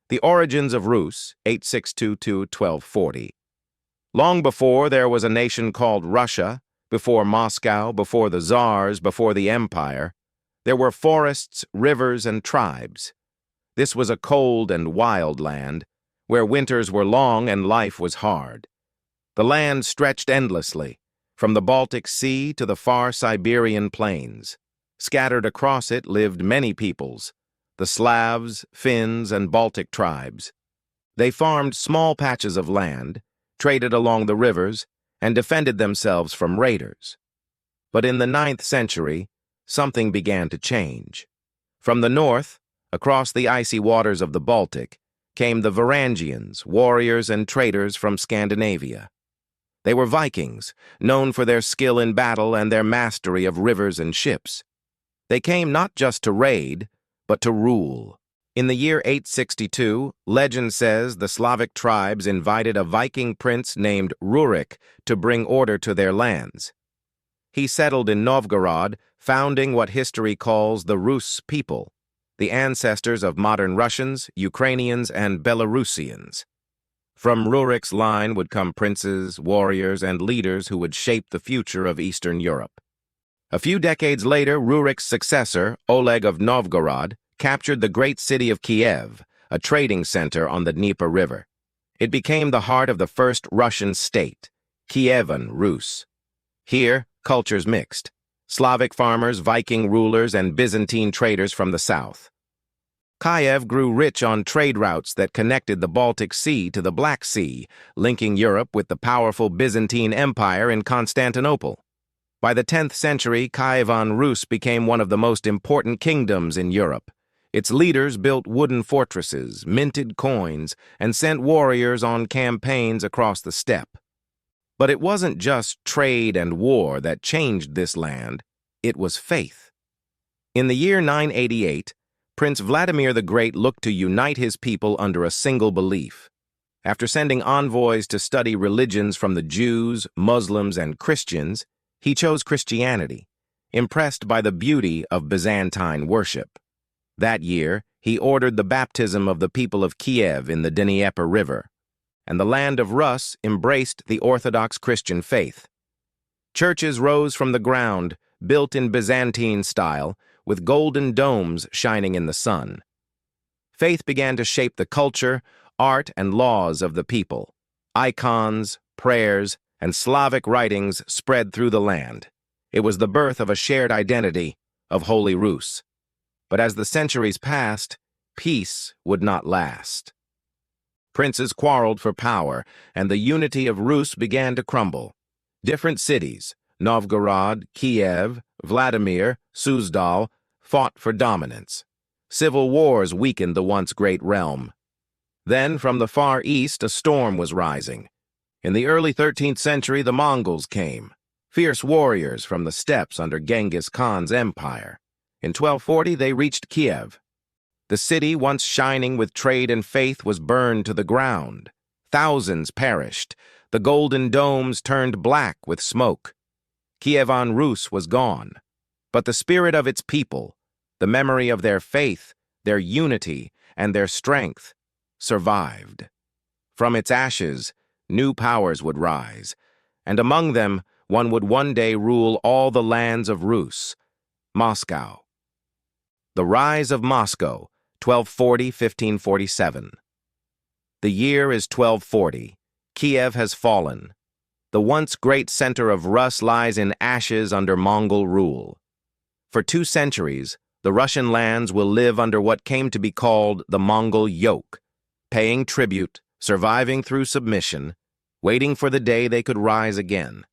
The origins of Rus, 8622-1240. Long before there was a nation called Russia, before Moscow, before the Tsars, before the Empire, there were forests, rivers, and tribes. This was a cold and wild land, where winters were long and life was hard. The land stretched endlessly, from the Baltic Sea to the far Siberian plains. Scattered across it lived many peoples, the Slavs, Finns, and Baltic tribes. They farmed small patches of land, traded along the rivers, and defended themselves from raiders. But in the 9th century, something began to change. From the north, across the icy waters of the Baltic, came the Varangians, warriors and traders from Scandinavia. They were Vikings, known for their skill in battle and their mastery of rivers and ships. They came not just to raid, but to rule. In the year 862, legend says the Slavic tribes invited a Viking prince named Rurik to bring order to their lands. He settled in Novgorod, founding what history calls the Rus people, the ancestors of modern Russians, Ukrainians, and Belarusians. From Rurik's line would come princes, warriors, and leaders who would shape the future of Eastern Europe. A few decades later, Rurik's successor, Oleg of Novgorod, captured the great city of Kiev, a trading center on the Dnieper River. It became the heart of the first Russian state, Kievan Rus. Here, cultures mixed: Slavic farmers, Viking rulers, and Byzantine traders from the south. Kiev grew rich on trade routes that connected the Baltic Sea to the Black Sea, linking Europe with the powerful Byzantine Empire in Constantinople. By the 10th century, Kievan Rus became one of the most important kingdoms in Europe. Its leaders built wooden fortresses, minted coins, and sent warriors on campaigns across the steppe. But it wasn't just trade and war that changed this land, it was faith. In the year 988, Prince Vladimir the Great looked to unite his people under a single belief. After sending envoys to study religions from the Jews, Muslims, and Christians, he chose Christianity, impressed by the beauty of Byzantine worship. That year, he ordered the baptism of the people of Kiev in the Dnieper River, and the land of Rus embraced the Orthodox Christian faith. Churches rose from the ground, built in Byzantine style, with golden domes shining in the sun. Faith began to shape the culture, art, and laws of the people. Icons, prayers, and Slavic writings spread through the land. It was the birth of a shared identity of Holy Rus. But as the centuries passed, peace would not last. Princes quarreled for power, and the unity of Rus began to crumble. Different cities, Novgorod, Kiev, Vladimir, Suzdal, fought for dominance. Civil wars weakened the once great realm. Then, from the far east, a storm was rising. In the early 13th century, the Mongols came, fierce warriors from the steppes under Genghis Khan's empire. In 1240, they reached Kiev. The city, once shining with trade and faith, was burned to the ground. Thousands perished. The golden domes turned black with smoke. Kievan Rus was gone. But the spirit of its people, the memory of their faith, their unity, and their strength, survived. From its ashes, new powers would rise, and among them, one would one day rule all the lands of Rus, Moscow. The rise of Moscow, 1240-1547. The year is 1240. Kiev has fallen. The once great center of Rus lies in ashes under Mongol rule. For 2 centuries, the Russian lands will live under what came to be called the Mongol yoke, paying tribute, surviving through submission, waiting for the day they could rise again.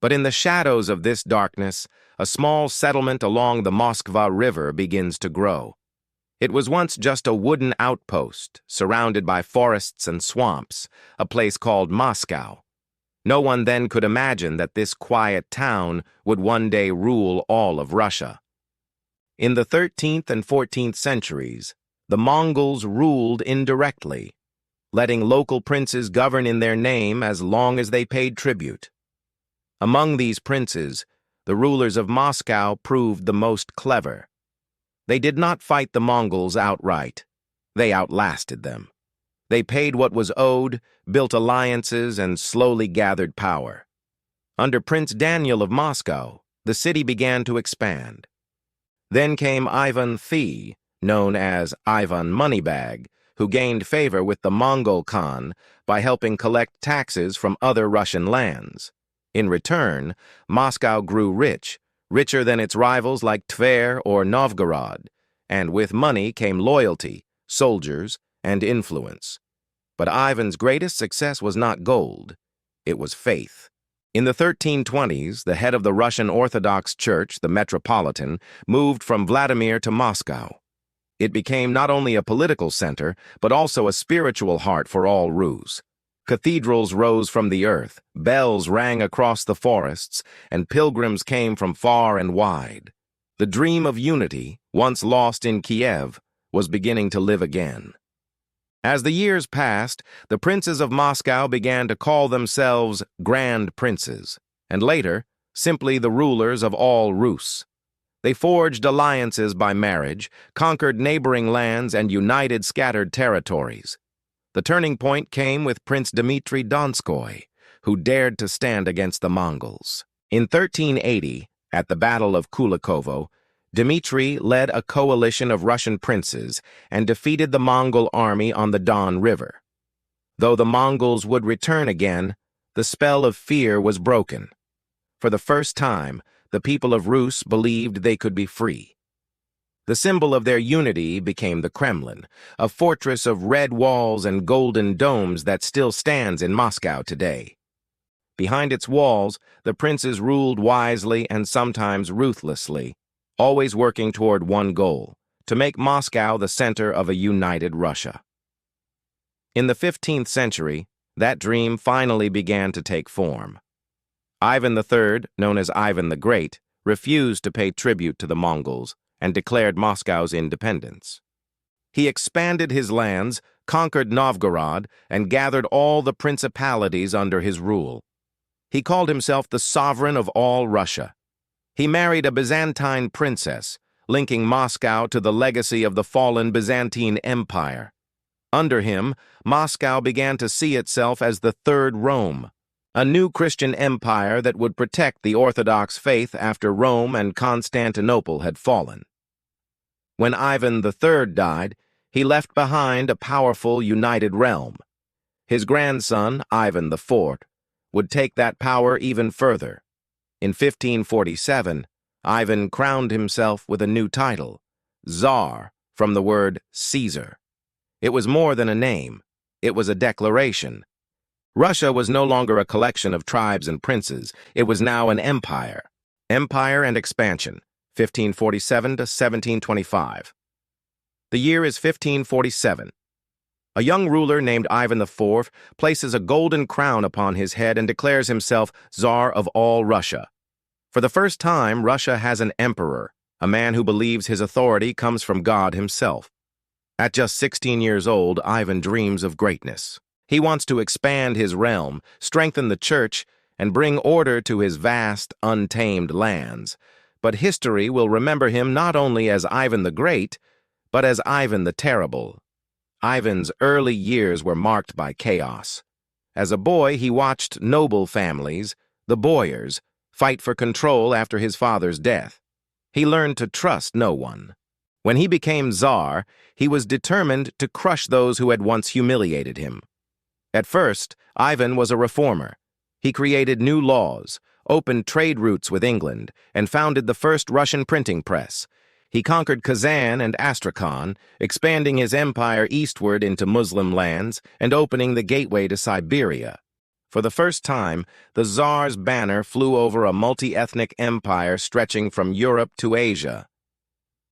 But in the shadows of this darkness, a small settlement along the Moskva River begins to grow. It was once just a wooden outpost, surrounded by forests and swamps, a place called Moscow. No one then could imagine that this quiet town would one day rule all of Russia. In the 13th and 14th centuries, the Mongols ruled indirectly, letting local princes govern in their name as long as they paid tribute. Among these princes, the rulers of Moscow proved the most clever. They did not fight the Mongols outright. They outlasted them. They paid what was owed, built alliances, and slowly gathered power. Under Prince Daniel of Moscow, the city began to expand. Then came Ivan the, known as Ivan Moneybag, who gained favor with the Mongol Khan by helping collect taxes from other Russian lands. In return, Moscow grew rich, richer than its rivals like Tver or Novgorod, and with money came loyalty, soldiers, and influence. But Ivan's greatest success was not gold, it was faith. In the 1320s, the head of the Russian Orthodox Church, the Metropolitan, moved from Vladimir to Moscow. It became not only a political center, but also a spiritual heart for all Rus. Cathedrals rose from the earth, bells rang across the forests, and pilgrims came from far and wide. The dream of unity, once lost in Kiev, was beginning to live again. As the years passed, the princes of Moscow began to call themselves Grand Princes, and later, simply the rulers of all Rus. They forged alliances by marriage, conquered neighboring lands, and united scattered territories. The turning point came with Prince Dmitry Donskoy, who dared to stand against the Mongols. In 1380, at the Battle of Kulikovo, Dmitry led a coalition of Russian princes and defeated the Mongol army on the Don River. Though the Mongols would return again, the spell of fear was broken. For the first time, the people of Rus believed they could be free. The symbol of their unity became the Kremlin, a fortress of red walls and golden domes that still stands in Moscow today. Behind its walls, the princes ruled wisely and sometimes ruthlessly, always working toward one goal, to make Moscow the center of a united Russia. In the 15th century, that dream finally began to take form. Ivan III, known as Ivan the Great, refused to pay tribute to the Mongols and declared Moscow's independence. He expanded his lands, conquered Novgorod, and gathered all the principalities under his rule. He called himself the sovereign of all Russia. He married a Byzantine princess, linking Moscow to the legacy of the fallen Byzantine Empire. Under him, Moscow began to see itself as the Third Rome, a new Christian empire that would protect the Orthodox faith after Rome and Constantinople had fallen. When Ivan III died, he left behind a powerful, united realm. His grandson, Ivan IV, would take that power even further. In 1547, Ivan crowned himself with a new title, Tsar, from the word Caesar. It was more than a name. It was a declaration. Russia was no longer a collection of tribes and princes. It was now an empire. Empire and expansion, 1547 to 1725. The year is 1547. A young ruler named Ivan IV places a golden crown upon his head and declares himself Tsar of all Russia. For the first time, Russia has an emperor, a man who believes his authority comes from God himself. At just 16 years old, Ivan dreams of greatness. He wants to expand his realm, strengthen the church, and bring order to his vast, untamed lands. But history will remember him not only as Ivan the Great, but as Ivan the Terrible. Ivan's early years were marked by chaos. As a boy, he watched noble families, the boyars, fight for control after his father's death. He learned to trust no one. When he became Tsar, he was determined to crush those who had once humiliated him. At first, Ivan was a reformer. He created new laws, opened trade routes with England, and founded the first Russian printing press. He conquered Kazan and Astrakhan, expanding his empire eastward into Muslim lands and opening the gateway to Siberia. For the first time, the Tsar's banner flew over a multi-ethnic empire stretching from Europe to Asia.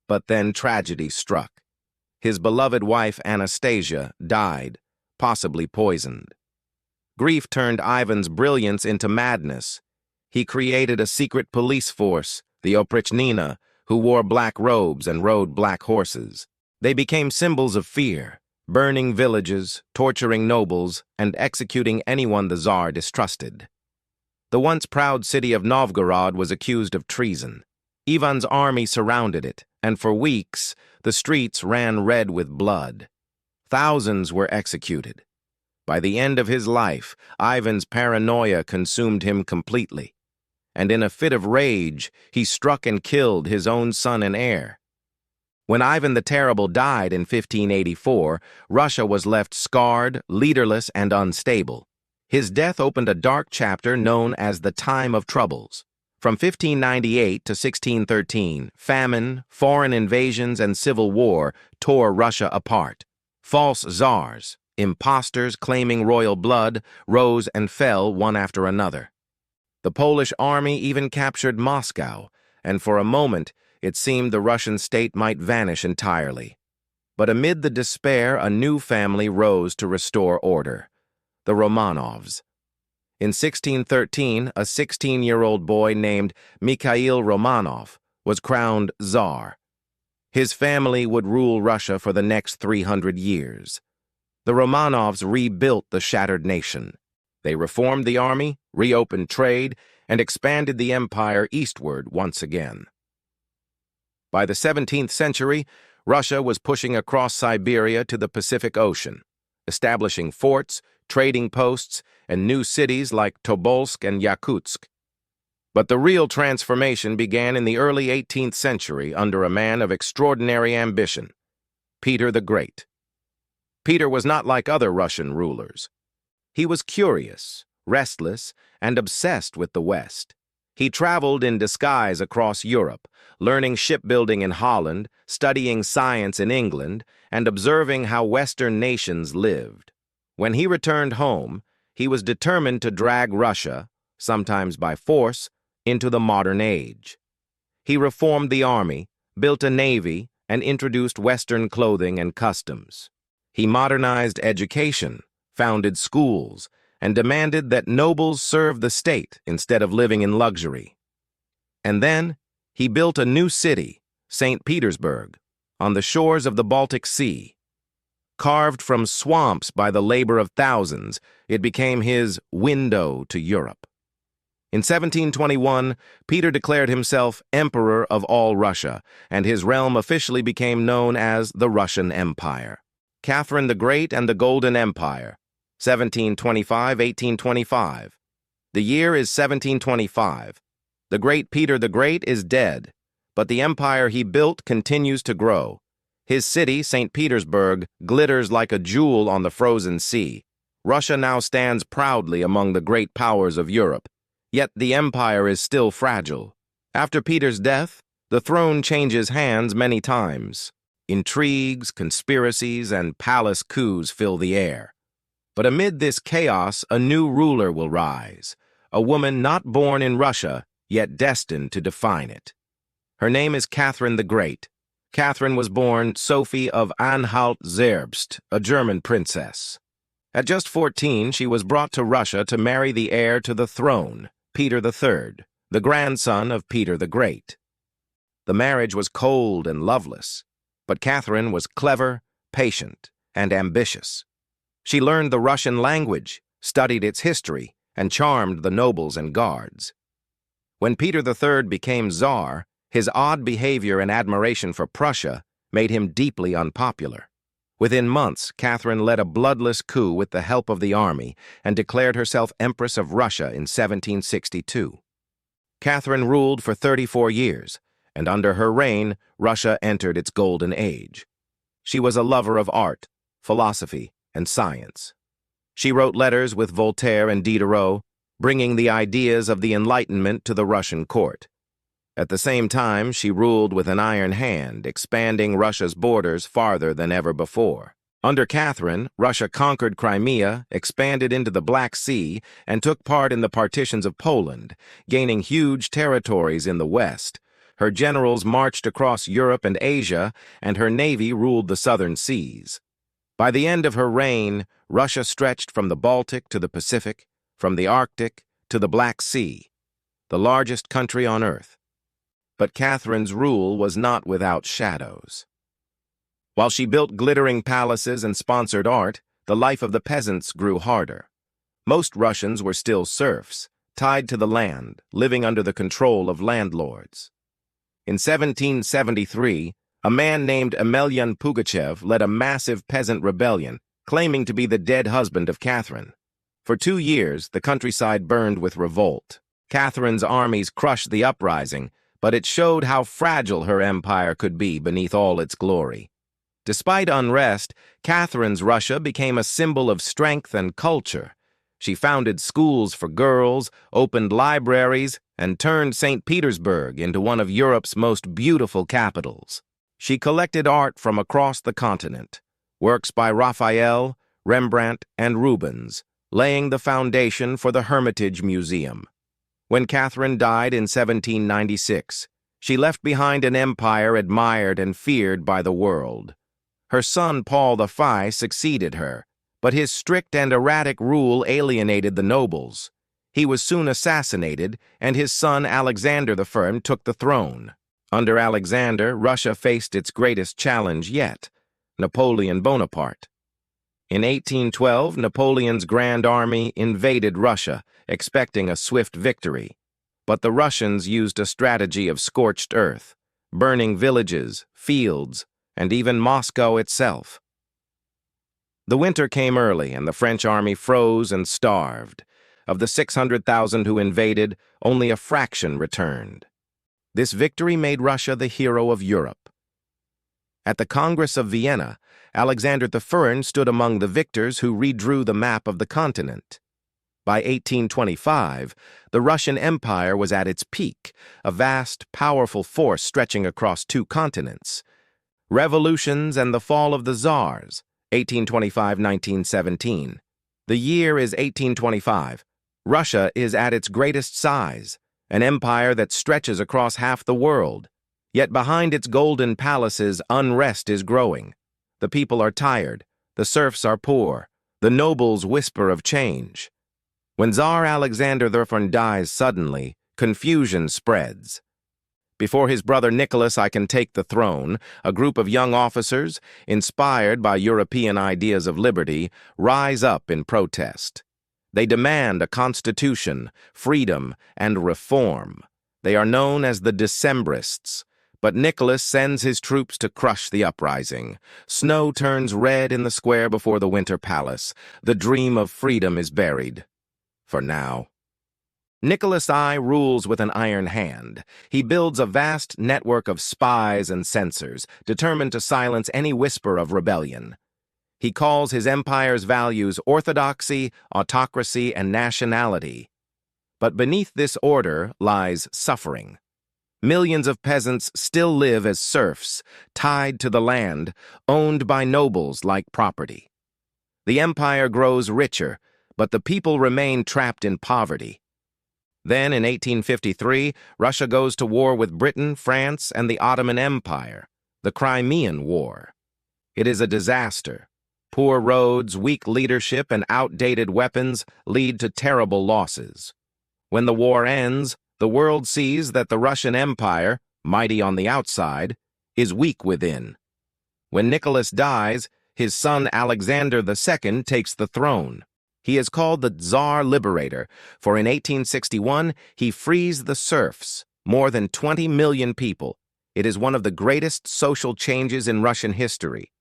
But then tragedy struck. His beloved wife Anastasia died, possibly poisoned. Grief turned Ivan's brilliance into madness. He created a secret police force, the Oprichnina, who wore black robes and rode black horses. They became symbols of fear, burning villages, torturing nobles, and executing anyone the Tsar distrusted. The once proud city of Novgorod was accused of treason. Ivan's army surrounded it, and for weeks, the streets ran red with blood. Thousands were executed. By the end of his life, Ivan's paranoia consumed him completely, and in a fit of rage, he struck and killed his own son and heir. When Ivan the Terrible died in 1584, Russia was left scarred, leaderless, and unstable. His death opened a dark chapter known as the Time of Troubles. From 1598 to 1613, famine, foreign invasions, and civil war tore Russia apart. False Tsars, impostors claiming royal blood, rose and fell one after another. The Polish army even captured Moscow, and for a moment it seemed the Russian state might vanish entirely. But amid the despair, a new family rose to restore order: the Romanovs. In 1613, a 16-year-old boy named Mikhail Romanov was crowned Tsar. His family would rule Russia for the next 300 years. The Romanovs rebuilt the shattered nation. They reformed the army, reopened trade, and expanded the empire eastward once again. By the 17th century, Russia was pushing across Siberia to the Pacific Ocean, establishing forts, trading posts, and new cities like Tobolsk and Yakutsk. But the real transformation began in the early 18th century under a man of extraordinary ambition, Peter the Great. Peter was not like other Russian rulers. He was curious, restless, and obsessed with the West. He traveled in disguise across Europe, learning shipbuilding in Holland, studying science in England, and observing how Western nations lived. When he returned home, he was determined to drag Russia, sometimes by force, into the modern age. He reformed the army, built a navy, and introduced Western clothing and customs. He modernized education, founded schools, and demanded that nobles serve the state instead of living in luxury. And then, he built a new city, St. Petersburg, on the shores of the Baltic Sea. Carved from swamps by the labor of thousands, it became his window to Europe. In 1721, Peter declared himself Emperor of all Russia, and his realm officially became known as the Russian Empire. Catherine the Great and the Golden Empire, 1725-1825. The year is 1725. The great Peter the Great is dead, but the empire he built continues to grow. His city, St. Petersburg, glitters like a jewel on the frozen sea. Russia now stands proudly among the great powers of Europe, yet the empire is still fragile. After Peter's death, the throne changes hands many times. Intrigues, conspiracies, and palace coups fill the air. But amid this chaos, a new ruler will rise, a woman not born in Russia, yet destined to define it. Her name is Catherine the Great. Catherine was born Sophie of Anhalt-Zerbst, a German princess. At just 14, she was brought to Russia to marry the heir to the throne, Peter III, the grandson of Peter the Great. The marriage was cold and loveless, but Catherine was clever, patient, and ambitious. She learned the Russian language, studied its history, and charmed the nobles and guards. When Peter III became Tsar, his odd behavior and admiration for Prussia made him deeply unpopular. Within months, Catherine led a bloodless coup with the help of the army and declared herself Empress of Russia in 1762. Catherine ruled for 34 years, and under her reign, Russia entered its golden age. She was a lover of art, philosophy, and science. She wrote letters with Voltaire and Diderot, bringing the ideas of the Enlightenment to the Russian court. At the same time, she ruled with an iron hand, expanding Russia's borders farther than ever before. Under Catherine, Russia conquered Crimea, expanded into the Black Sea, and took part in the partitions of Poland, gaining huge territories in the west. Her generals marched across Europe and Asia, and her navy ruled the southern seas. By the end of her reign, Russia stretched from the Baltic to the Pacific, from the Arctic to the Black Sea, the largest country on earth. But Catherine's rule was not without shadows. While she built glittering palaces and sponsored art, the life of the peasants grew harder. Most Russians were still serfs, tied to the land, living under the control of landlords. In 1773, A man named Emelyan Pugachev led a massive peasant rebellion, claiming to be the dead husband of Catherine. For 2 years, the countryside burned with revolt. Catherine's armies crushed the uprising, but it showed how fragile her empire could be beneath all its glory. Despite unrest, Catherine's Russia became a symbol of strength and culture. She founded schools for girls, opened libraries, and turned St. Petersburg into one of Europe's most beautiful capitals. She collected art from across the continent, works by Raphael, Rembrandt, and Rubens, laying the foundation for the Hermitage Museum. When Catherine died in 1796, she left behind an empire admired and feared by the world. Her son Paul V succeeded her, but his strict and erratic rule alienated the nobles. He was soon assassinated, and his son Alexander I took the throne. Under Alexander, Russia faced its greatest challenge yet, Napoleon Bonaparte. In 1812, Napoleon's Grand Army invaded Russia, expecting a swift victory. But the Russians used a strategy of scorched earth, burning villages, fields, and even Moscow itself. The winter came early, and the French army froze and starved. Of the 600,000 who invaded, only a fraction returned. This victory made Russia the hero of Europe. At the Congress of Vienna, Alexander I stood among the victors who redrew the map of the continent. By 1825, the Russian Empire was at its peak, a vast, powerful force stretching across 2 continents. Revolutions and the fall of the Tsars, 1825-1917. The year is 1825. Russia is at its greatest size, an empire that stretches across half the world. Yet behind its golden palaces, unrest is growing. The people are tired, the serfs are poor, the nobles whisper of change. When Tsar Alexander I dies suddenly, confusion spreads. Before his brother Nicholas I can take the throne, a group of young officers, inspired by European ideas of liberty, rise up in protest. They demand a constitution, freedom, and reform. They are known as the Decembrists. But Nicholas sends his troops to crush the uprising. Snow turns red in the square before the Winter Palace. The dream of freedom is buried. For now. Nicholas I rules with an iron hand. He builds a vast network of spies and censors, determined to silence any whisper of rebellion. He calls his empire's values orthodoxy, autocracy, and nationality. But beneath this order lies suffering. Millions of peasants still live as serfs, tied to the land, owned by nobles like property. The empire grows richer, but the people remain trapped in poverty. Then, in 1853, Russia goes to war with Britain, France, and the Ottoman Empire, the Crimean War. It is a disaster. Poor roads, weak leadership, and outdated weapons lead to terrible losses. When the war ends, the world sees that the Russian Empire, mighty on the outside, is weak within. When Nicholas dies, his son Alexander II takes the throne. He is called the Tsar Liberator, for in 1861 he frees the serfs, more than 20 million people. It is one of the greatest social changes in Russian history.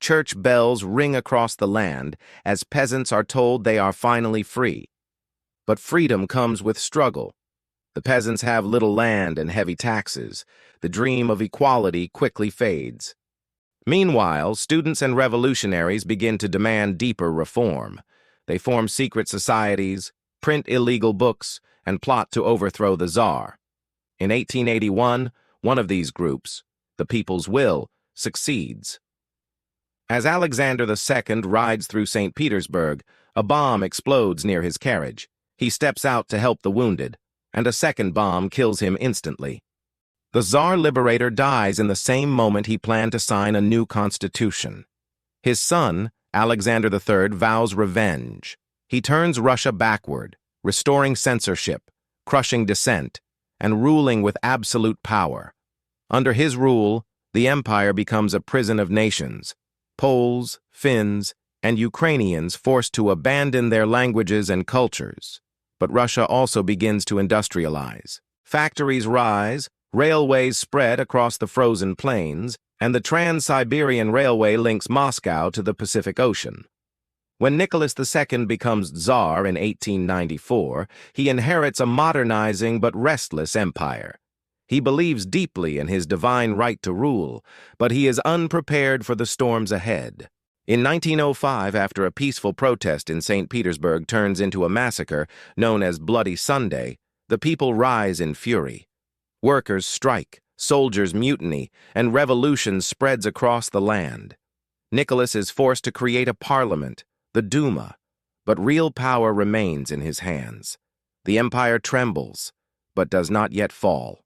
Church bells ring across the land as peasants are told they are finally free. But freedom comes with struggle. The peasants have little land and heavy taxes. The dream of equality quickly fades. Meanwhile, students and revolutionaries begin to demand deeper reform. They form secret societies, print illegal books, and plot to overthrow the Tsar. In 1881, one of these groups, the People's Will, succeeds. As Alexander II rides through St. Petersburg, a bomb explodes near his carriage. He steps out to help the wounded, and a second bomb kills him instantly. The Tsar Liberator dies in the same moment he planned to sign a new constitution. His son, Alexander III, vows revenge. He turns Russia backward, restoring censorship, crushing dissent, and ruling with absolute power. Under his rule, the empire becomes a prison of nations. Poles, Finns, and Ukrainians forced to abandon their languages and cultures. But Russia also begins to industrialize. Factories rise, railways spread across the frozen plains, and the Trans-Siberian Railway links Moscow to the Pacific Ocean. When Nicholas II becomes Tsar in 1894, he inherits a modernizing but restless empire. He believes deeply in his divine right to rule, but he is unprepared for the storms ahead. In 1905, after a peaceful protest in St. Petersburg turns into a massacre known as Bloody Sunday, the people rise in fury. Workers strike, soldiers mutiny, and revolution spreads across the land. Nicholas is forced to create a parliament, the Duma, but real power remains in his hands. The empire trembles, but does not yet fall.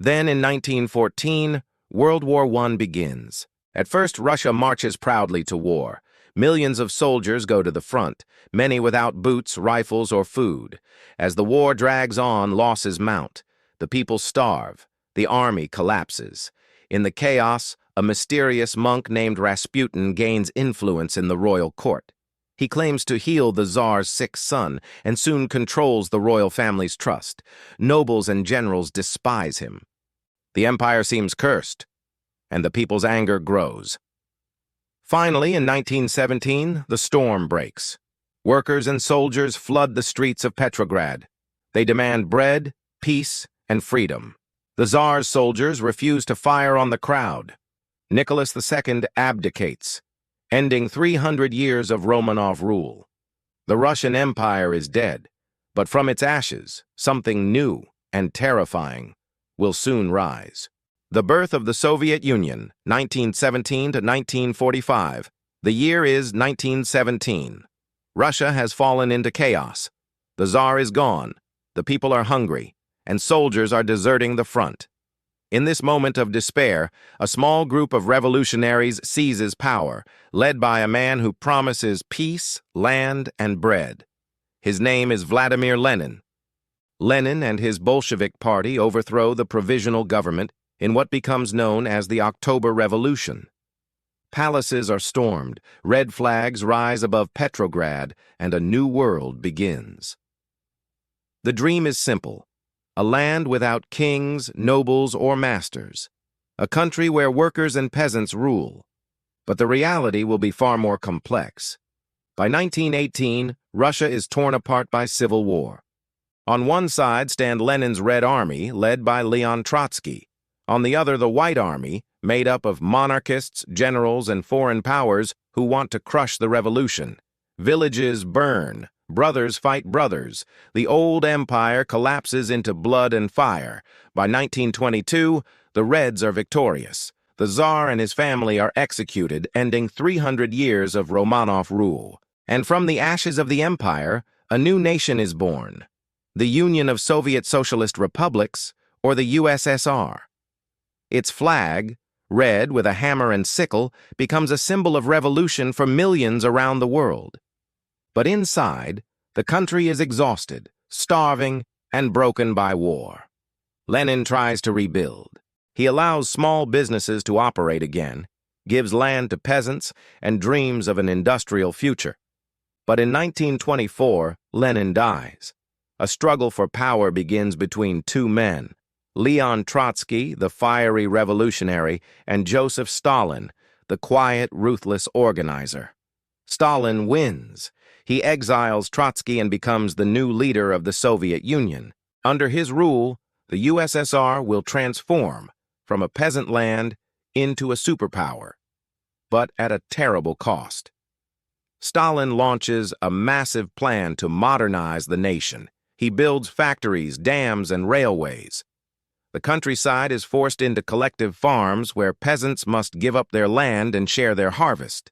Then, in 1914, World War I begins. At first, Russia marches proudly to war. Millions of soldiers go to the front, many without boots, rifles, or food. As the war drags on, losses mount. The people starve. The army collapses. In the chaos, a mysterious monk named Rasputin gains influence in the royal court. He claims to heal the Tsar's sick son and soon controls the royal family's trust. Nobles and generals despise him. The empire seems cursed, and the people's anger grows. Finally, in 1917, the storm breaks. Workers and soldiers flood the streets of Petrograd. They demand bread, peace, and freedom. The Tsar's soldiers refuse to fire on the crowd. Nicholas II abdicates, ending 300 years of Romanov rule. The Russian Empire is dead, but from its ashes, something new and terrifying will soon rise. The birth of the Soviet Union, 1917 to 1945. The year is 1917. Russia has fallen into chaos. The Tsar is gone, the people are hungry, and soldiers are deserting the front. In this moment of despair, a small group of revolutionaries seizes power, led by a man who promises peace, land, and bread. His name is Vladimir Lenin. Lenin and his Bolshevik party overthrow the provisional government in what becomes known as the October Revolution. Palaces are stormed, red flags rise above Petrograd, and a new world begins. The dream is simple: a land without kings, nobles, or masters, a country where workers and peasants rule. But the reality will be far more complex. By 1918, Russia is torn apart by civil war. On one side stand Lenin's Red Army, led by Leon Trotsky. On the other, the White Army, made up of monarchists, generals, and foreign powers who want to crush the revolution. Villages burn. Brothers fight brothers. The old empire collapses into blood and fire. By 1922, the Reds are victorious. The Tsar and his family are executed, ending 300 years of Romanov rule. And from the ashes of the empire, a new nation is born: the Union of Soviet Socialist Republics, or the USSR. Its flag, red with a hammer and sickle, becomes a symbol of revolution for millions around the world. But inside, the country is exhausted, starving, and broken by war. Lenin tries to rebuild. He allows small businesses to operate again, gives land to peasants, and dreams of an industrial future. But in 1924, Lenin dies. A struggle for power begins between two men: Leon Trotsky, the fiery revolutionary, and Joseph Stalin, the quiet, ruthless organizer. Stalin wins. He exiles Trotsky and becomes the new leader of the Soviet Union. Under his rule, the USSR will transform from a peasant land into a superpower, but at a terrible cost. Stalin launches a massive plan to modernize the nation. He builds factories, dams, and railways. The countryside is forced into collective farms where peasants must give up their land and share their harvest.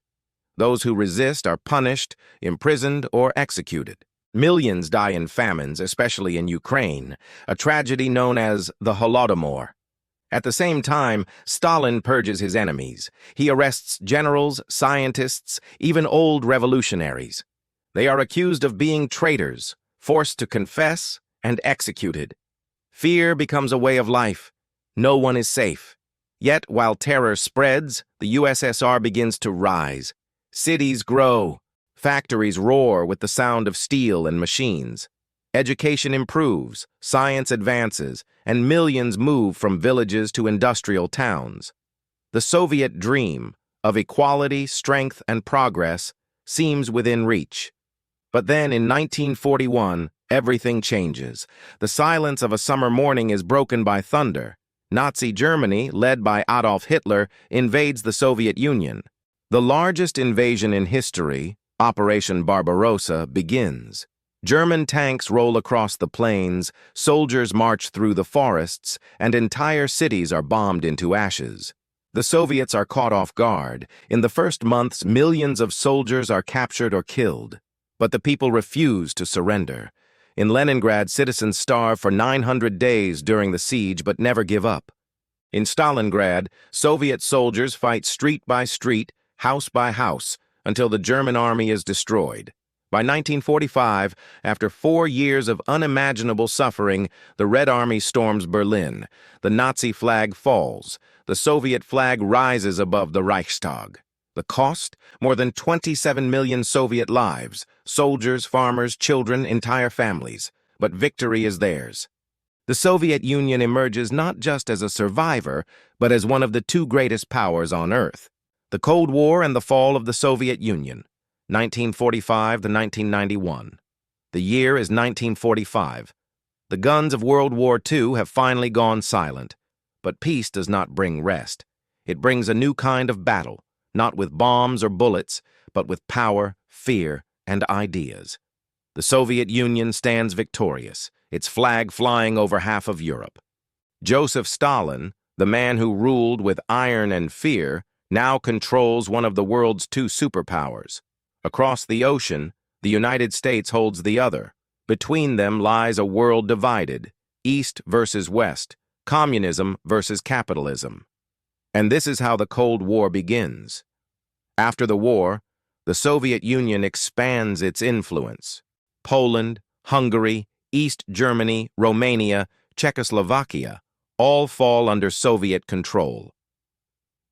Those who resist are punished, imprisoned, or executed. Millions die in famines, especially in Ukraine, a tragedy known as the Holodomor. At the same time, Stalin purges his enemies. He arrests generals, scientists, even old revolutionaries. They are accused of being traitors, forced to confess, and executed. Fear becomes a way of life. No one is safe. Yet, while terror spreads, the USSR begins to rise. Cities grow. Factories roar with the sound of steel and machines. Education improves, science advances, and millions move from villages to industrial towns. The Soviet dream of equality, strength, and progress seems within reach. But then in 1941, everything changes. The silence of a summer morning is broken by thunder. Nazi Germany, led by Adolf Hitler, invades the Soviet Union. The largest invasion in history, Operation Barbarossa, begins. German tanks roll across the plains, soldiers march through the forests, and entire cities are bombed into ashes. The Soviets are caught off guard. In the first months, millions of soldiers are captured or killed. But the people refuse to surrender. In Leningrad, citizens starve for 900 days during the siege but never give up. In Stalingrad, Soviet soldiers fight street by street, house by house, until the German army is destroyed. By 1945, after 4 years of unimaginable suffering, the Red Army storms Berlin. The Nazi flag falls. The Soviet flag rises above the Reichstag. The cost? More than 27 million Soviet lives, soldiers, farmers, children, entire families. But victory is theirs. The Soviet Union emerges not just as a survivor, but as one of the two greatest powers on Earth. The Cold War and the fall of the Soviet Union, 1945 to 1991. The year is 1945. The guns of World War II have finally gone silent. But peace does not bring rest. It brings a new kind of battle, not with bombs or bullets, but with power, fear, and ideas. The Soviet Union stands victorious, its flag flying over half of Europe. Joseph Stalin, the man who ruled with iron and fear, now controls one of the world's two superpowers. Across the ocean, the United States holds the other. Between them lies a world divided, East versus West, communism versus capitalism. And this is how the Cold War begins. After the war, the Soviet Union expands its influence. Poland, Hungary, East Germany, Romania, Czechoslovakia all fall under Soviet control.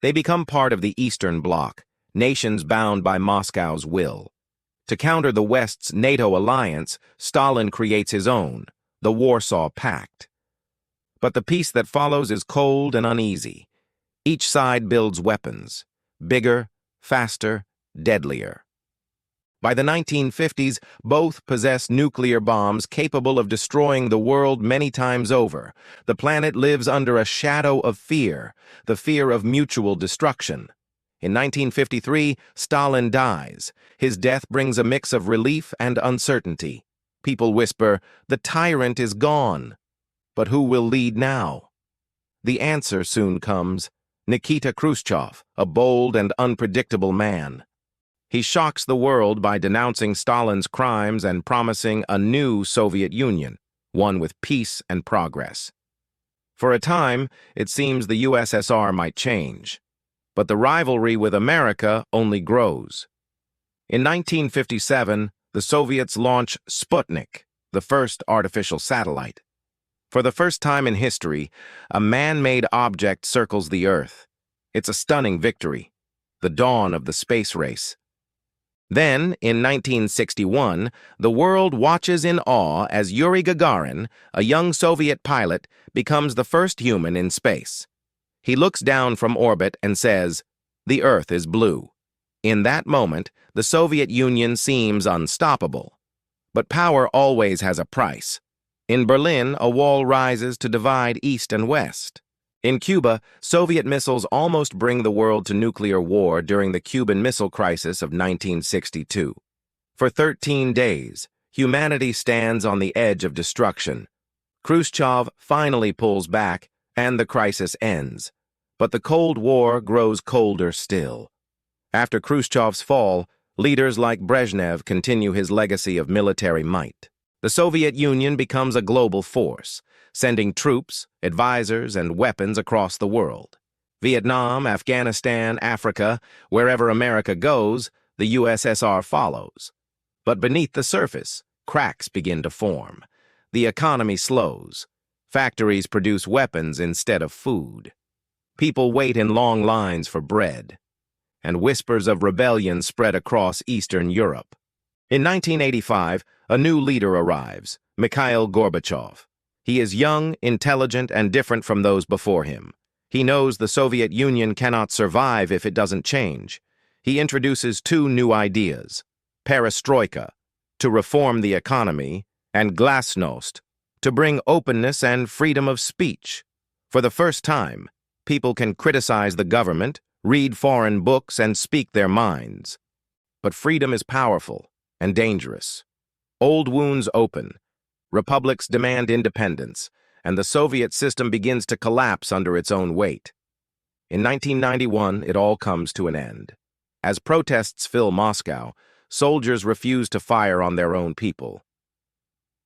They become part of the Eastern Bloc, nations bound by Moscow's will. To counter the West's NATO alliance, Stalin creates his own, the Warsaw Pact. But the peace that follows is cold and uneasy. Each side builds weapons, bigger, faster, deadlier. By the 1950s, both possess nuclear bombs capable of destroying the world many times over. The planet lives under a shadow of fear, the fear of mutual destruction. In 1953, Stalin dies. His death brings a mix of relief and uncertainty. People whisper, "The tyrant is gone." But who will lead now? The answer soon comes. Nikita Khrushchev, a bold and unpredictable man. He shocks the world by denouncing Stalin's crimes and promising a new Soviet Union, one with peace and progress. For a time, it seems the USSR might change. But the rivalry with America only grows. In 1957, the Soviets launch Sputnik, the first artificial satellite. For the first time in history, a man-made object circles the Earth. It's a stunning victory, the dawn of the space race. Then, in 1961, the world watches in awe as Yuri Gagarin, a young Soviet pilot, becomes the first human in space. He looks down from orbit and says, "The Earth is blue." In that moment, the Soviet Union seems unstoppable. But power always has a price. In Berlin, a wall rises to divide East and West. In Cuba, Soviet missiles almost bring the world to nuclear war during the Cuban Missile Crisis of 1962. For 13 days, humanity stands on the edge of destruction. Khrushchev finally pulls back, and the crisis ends. But the Cold War grows colder still. After Khrushchev's fall, leaders like Brezhnev continue his legacy of military might. The Soviet Union becomes a global force, sending troops, advisors, and weapons across the world. Vietnam, Afghanistan, Africa, wherever America goes, the USSR follows. But beneath the surface, cracks begin to form. The economy slows. Factories produce weapons instead of food. People wait in long lines for bread. And whispers of rebellion spread across Eastern Europe. In 1985, a new leader arrives, Mikhail Gorbachev. He is young, intelligent, and different from those before him. He knows the Soviet Union cannot survive if it doesn't change. He introduces two new ideas: perestroika, to reform the economy, and glasnost, to bring openness and freedom of speech. For the first time, people can criticize the government, read foreign books, and speak their minds. But freedom is powerful and dangerous. Old wounds open, republics demand independence, and the Soviet system begins to collapse under its own weight. In 1991, it all comes to an end. As protests fill Moscow, soldiers refuse to fire on their own people.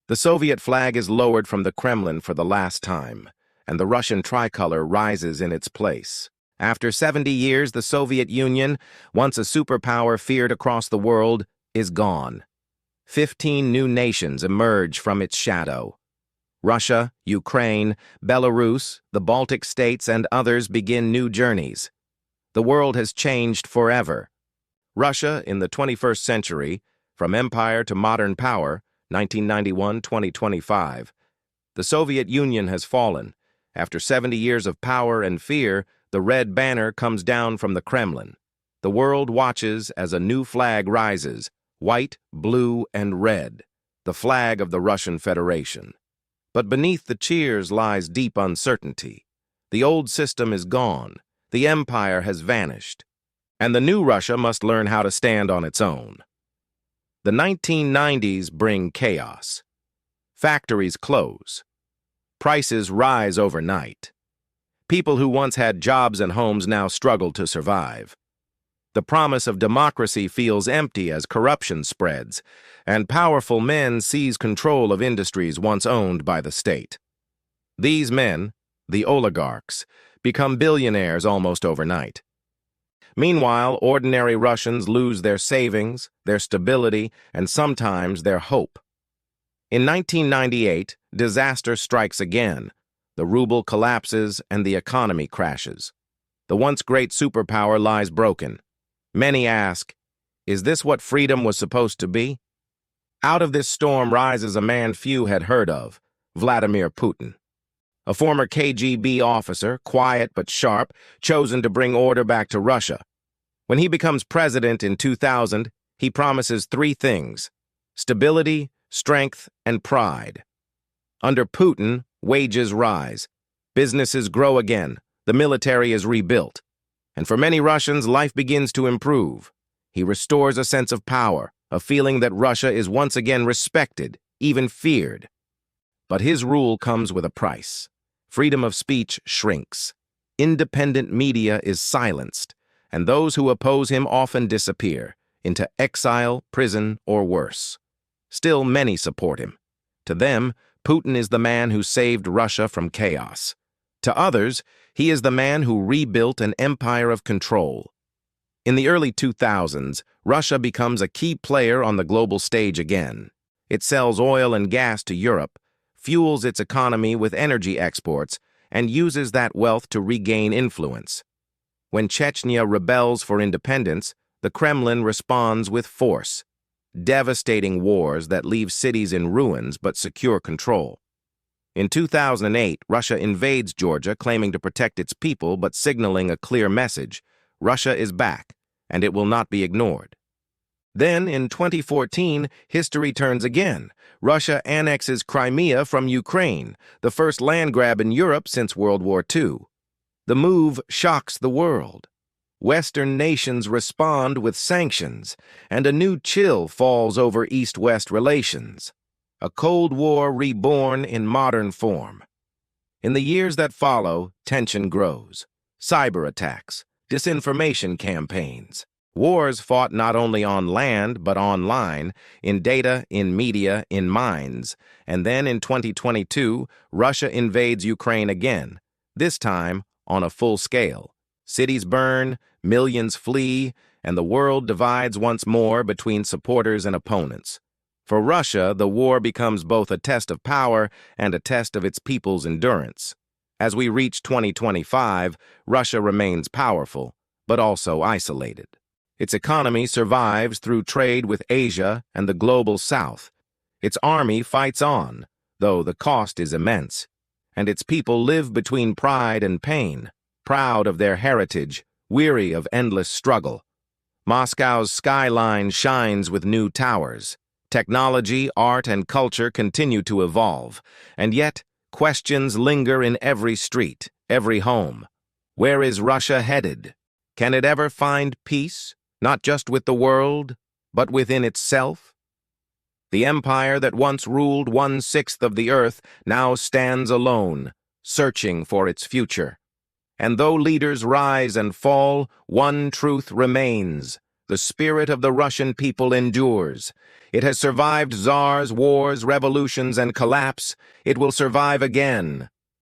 The Soviet flag is lowered from the Kremlin for the last time, and the Russian tricolor rises in its place. After 70 years, the Soviet Union, once a superpower feared across the world, is gone. 15 new nations emerge from its shadow. Russia, Ukraine, Belarus, the Baltic states, and others begin new journeys. The world has changed forever. Russia, in the 21st century, from empire to modern power, 1991-2025. The Soviet Union has fallen. After 70 years of power and fear, the red banner comes down from the Kremlin. The world watches as a new flag rises, white, blue, and red, the flag of the Russian Federation. But beneath the cheers lies deep uncertainty. The old system is gone, the empire has vanished, and the new Russia must learn how to stand on its own. The 1990s bring chaos. Factories close. Prices rise overnight. People who once had jobs and homes now struggle to survive. The promise of democracy feels empty as corruption spreads, and powerful men seize control of industries once owned by the state. These men, the oligarchs, become billionaires almost overnight. Meanwhile, ordinary Russians lose their savings, their stability, and sometimes their hope. In 1998, disaster strikes again. The ruble collapses and the economy crashes. The once great superpower lies broken. Many ask, is this what freedom was supposed to be? Out of this storm rises a man few had heard of, Vladimir Putin. A former KGB officer, quiet but sharp, chosen to bring order back to Russia. When he becomes president in 2000, he promises three things: stability, strength, and pride. Under Putin, wages rise, businesses grow again, the military is rebuilt. And for many Russians, life begins to improve. He restores a sense of power, a feeling that Russia is once again respected, even feared. But his rule comes with a price. Freedom of speech shrinks. Independent media is silenced, and those who oppose him often disappear into exile, prison, or worse. Still, many support him. To them, Putin is the man who saved Russia from chaos. To others, he is the man who rebuilt an empire of control. In the early 2000s, Russia becomes a key player on the global stage again. It sells oil and gas to Europe, fuels its economy with energy exports, and uses that wealth to regain influence. When Chechnya rebels for independence, the Kremlin responds with force. Devastating wars that leave cities in ruins but secure control. In 2008, Russia invades Georgia, claiming to protect its people but signaling a clear message: Russia is back, and it will not be ignored. Then, in 2014, history turns again. Russia annexes Crimea from Ukraine, the first land grab in Europe since World War II. The move shocks the world. Western nations respond with sanctions, and a new chill falls over East-West relations. A Cold War reborn in modern form. In the years that follow, tension grows. Cyber attacks, disinformation campaigns. Wars fought not only on land but online, in data, in media, in minds. And then in 2022, Russia invades Ukraine again, this time on a full scale. Cities burn, millions flee, and the world divides once more between supporters and opponents. For Russia, the war becomes both a test of power and a test of its people's endurance. As we reach 2025, Russia remains powerful, but also isolated. Its economy survives through trade with Asia and the global South. Its army fights on, though the cost is immense, and its people live between pride and pain. proud of their heritage, weary of endless struggle. Moscow's skyline shines with new towers. Technology, art, and culture continue to evolve, and yet questions linger in every street, every home. Where is Russia headed? Can it ever find peace, not just with the world, but within itself? The empire that once ruled 1/6 of the earth now stands alone, searching for its future. And though leaders rise and fall, one truth remains. The spirit of the Russian people endures. It has survived Tsars, wars, revolutions, and collapse. It will survive again,